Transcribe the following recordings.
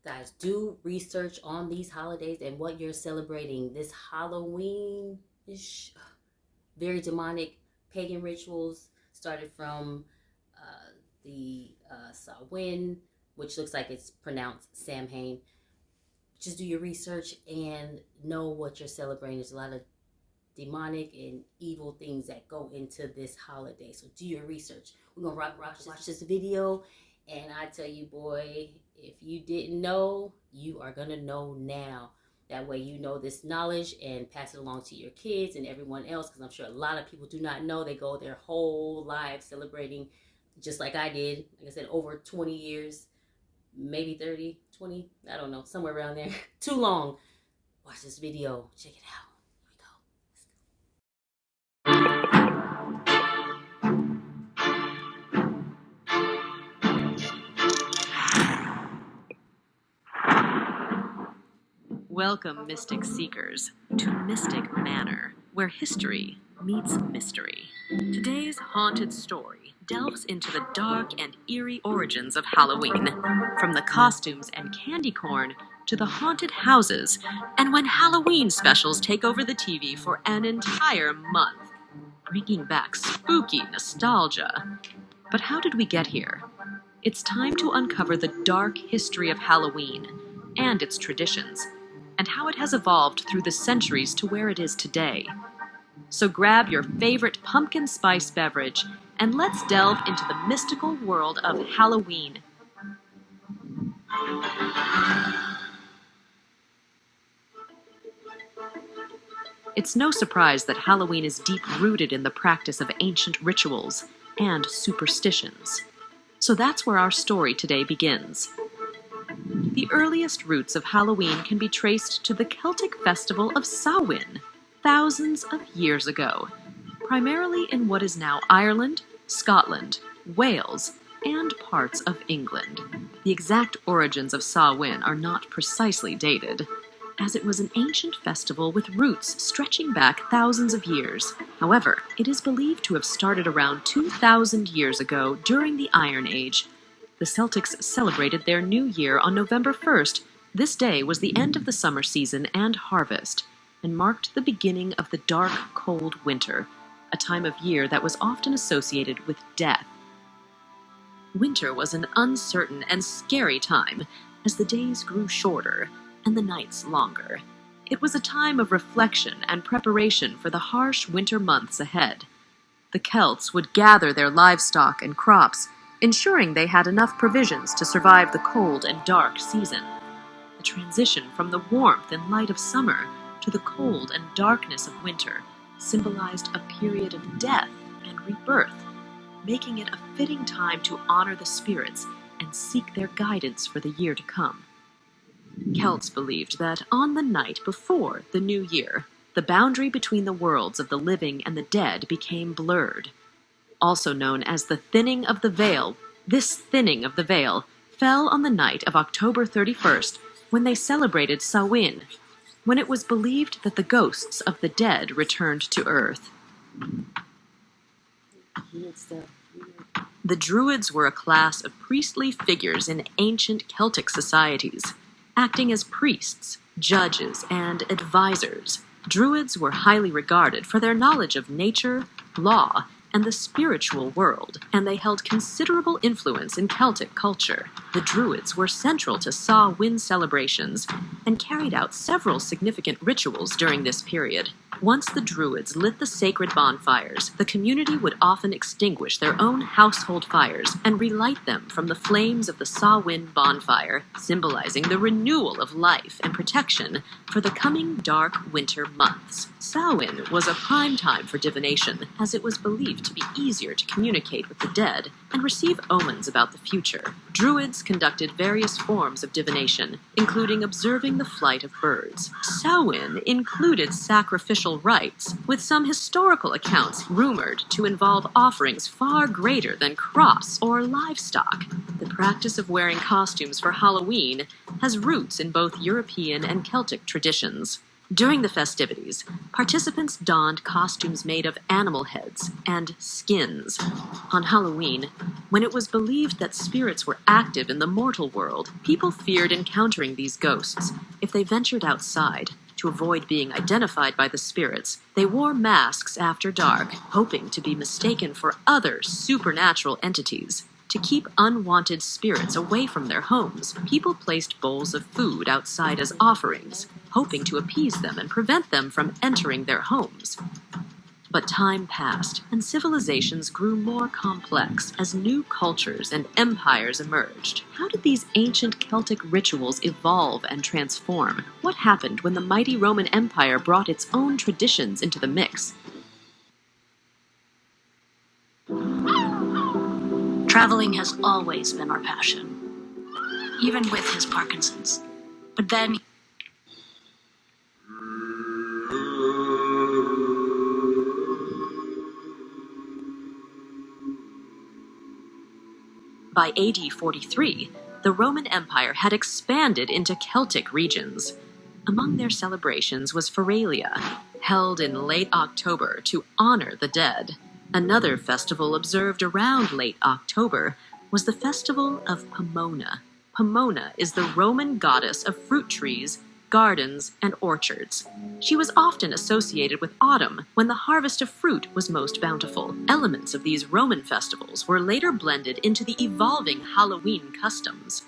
Guys, do research on these holidays and what you're celebrating. This Halloween is very demonic. Pagan rituals started from the Samhain, which looks like it's pronounced Samhain. Just do your research and know what you're celebrating. There's a lot of demonic and evil things that go into this holiday. So do your research. We're gonna watch this video, and I tell you, boy, if you didn't know, you are gonna know now. That way you know this knowledge and pass it along to your kids and everyone else, because I'm sure a lot of people do not know. They go their whole lives celebrating, just like I did, like I said, over 20 years, maybe 30, 20, I don't know, somewhere around there. Too long. Watch this video. Check it out. Welcome, Mystic Seekers, to Mystic Manor, where history meets mystery. Today's haunted story delves into the dark and eerie origins of Halloween, from the costumes and candy corn to the haunted houses, and when Halloween specials take over the TV for an entire month, bringing back spooky nostalgia. But how did we get here? It's time to uncover the dark history of Halloween and its traditions, and how it has evolved through the centuries to where it is today. So grab your favorite pumpkin spice beverage, and let's delve into the mystical world of Halloween. It's no surprise that Halloween is deep-rooted in the practice of ancient rituals and superstitions. So that's where our story today begins. The earliest roots of Halloween can be traced to the Celtic festival of Samhain, thousands of years ago, primarily in what is now Ireland, Scotland, Wales, and parts of England. The exact origins of Samhain are not precisely dated, as it was an ancient festival with roots stretching back thousands of years. However, it is believed to have started around 2,000 years ago during the Iron Age. The Celtics celebrated their new year on November 1st. This day was the end of the summer season and harvest, and marked the beginning of the dark, cold winter, a time of year that was often associated with death. Winter was an uncertain and scary time, as the days grew shorter and the nights longer. It was a time of reflection and preparation for the harsh winter months ahead. The Celts would gather their livestock and crops, ensuring they had enough provisions to survive the cold and dark season. The transition from the warmth and light of summer to the cold and darkness of winter symbolized a period of death and rebirth, making it a fitting time to honor the spirits and seek their guidance for the year to come. Celts believed that on the night before the new year, the boundary between the worlds of the living and the dead became blurred. Also known as the thinning of the veil, this thinning of the veil fell on the night of October 31st, when they celebrated Samhain, when it was believed that the ghosts of the dead returned to Earth. The Druids were a class of priestly figures in ancient Celtic societies, acting as priests, judges, and advisors. Druids were highly regarded for their knowledge of nature, law, and the spiritual world, and they held considerable influence in Celtic culture. The Druids were central to Samhain celebrations and carried out several significant rituals during this period. Once the Druids lit the sacred bonfires, the community would often extinguish their own household fires and relight them from the flames of the Samhain bonfire, symbolizing the renewal of life and protection for the coming dark winter months. Samhain was a prime time for divination, as it was believed to be easier to communicate with the dead and receive omens about the future. Druids conducted various forms of divination, including observing the flight of birds. Samhain included sacrificial rites, with some historical accounts rumored to involve offerings far greater than crops or livestock. The practice of wearing costumes for Halloween has roots in both European and Celtic traditions. During the festivities, participants donned costumes made of animal heads and skins. On Halloween, when it was believed that spirits were active in the mortal world, people feared encountering these ghosts. If they ventured outside, to avoid being identified by the spirits, they wore masks after dark, hoping to be mistaken for other supernatural entities. To keep unwanted spirits away from their homes, people placed bowls of food outside as offerings, hoping to appease them and prevent them from entering their homes. But time passed, and civilizations grew more complex as new cultures and empires emerged. How did these ancient Celtic rituals evolve and transform? What happened when the mighty Roman Empire brought its own traditions into the mix? Traveling has always been our passion, even with his Parkinson's. But then by AD 43, the Roman Empire had expanded into Celtic regions. Among their celebrations was Feralia, held in late October to honor the dead. Another festival observed around late October was the festival of Pomona. Pomona is the Roman goddess of fruit trees, gardens, and orchards. She was often associated with autumn, when the harvest of fruit was most bountiful. Elements of these Roman festivals were later blended into the evolving Halloween customs.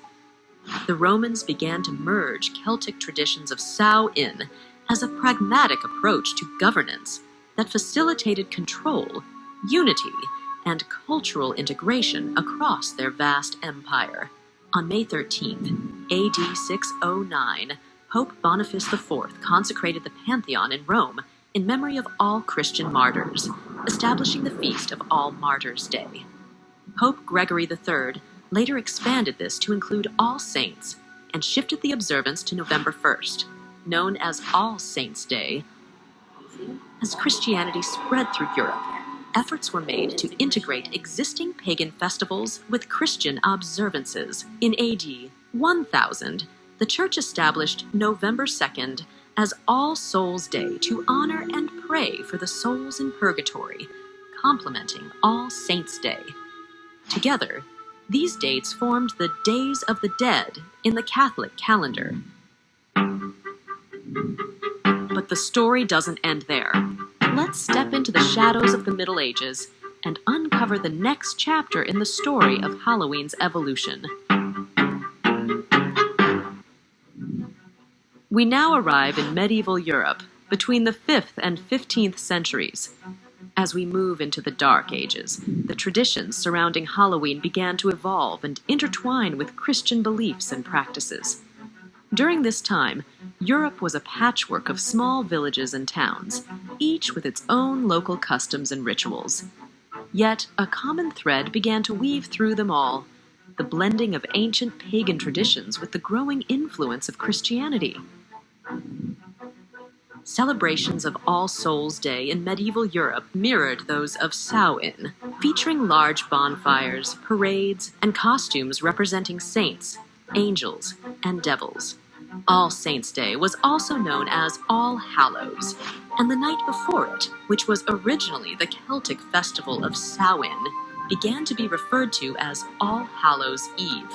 The Romans began to merge Celtic traditions of Samhain as a pragmatic approach to governance that facilitated control, unity, and cultural integration across their vast empire. On May 13th, AD 609, Pope Boniface IV consecrated the Pantheon in Rome in memory of all Christian martyrs, establishing the Feast of All Martyrs' Day. Pope Gregory III later expanded this to include All Saints and shifted the observance to November 1st, known as All Saints' Day. As Christianity spread through Europe, efforts were made to integrate existing pagan festivals with Christian observances. In AD 1000, the Church established November 2nd as All Souls' Day to honor and pray for the souls in purgatory, complementing All Saints' Day. Together, these dates formed the Days of the Dead in the Catholic calendar. But the story doesn't end there. Let's step into the shadows of the Middle Ages and uncover the next chapter in the story of Halloween's evolution. We now arrive in medieval Europe, between the 5th and 15th centuries. As we move into the Dark Ages, the traditions surrounding Halloween began to evolve and intertwine with Christian beliefs and practices. During this time, Europe was a patchwork of small villages and towns, each with its own local customs and rituals. Yet, a common thread began to weave through them all: the blending of ancient pagan traditions with the growing influence of Christianity. Celebrations of All Souls' Day in medieval Europe mirrored those of Samhain, featuring large bonfires, parades, and costumes representing saints, angels, and devils. All Saints' Day was also known as All Hallows, and the night before it, which was originally the Celtic festival of Samhain, began to be referred to as All Hallows' Eve.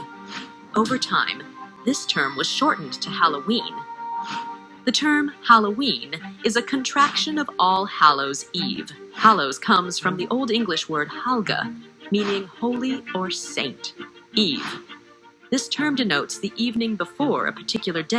Over time, this term was shortened to Halloween. The term Halloween is a contraction of All Hallows' Eve. Hallows comes from the Old English word halga, meaning holy or saint. Eve. This term denotes the evening before a particular day.